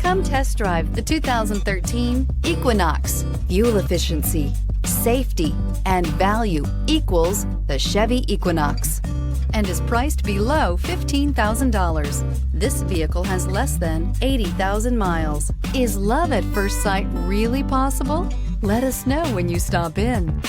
Come test drive the 2013 Equinox. Fuel efficiency, safety, and value equals the Chevy Equinox and is priced below $15,000. This vehicle has less than 80,000 miles. Is love at first sight really possible? Let us know when you stop in.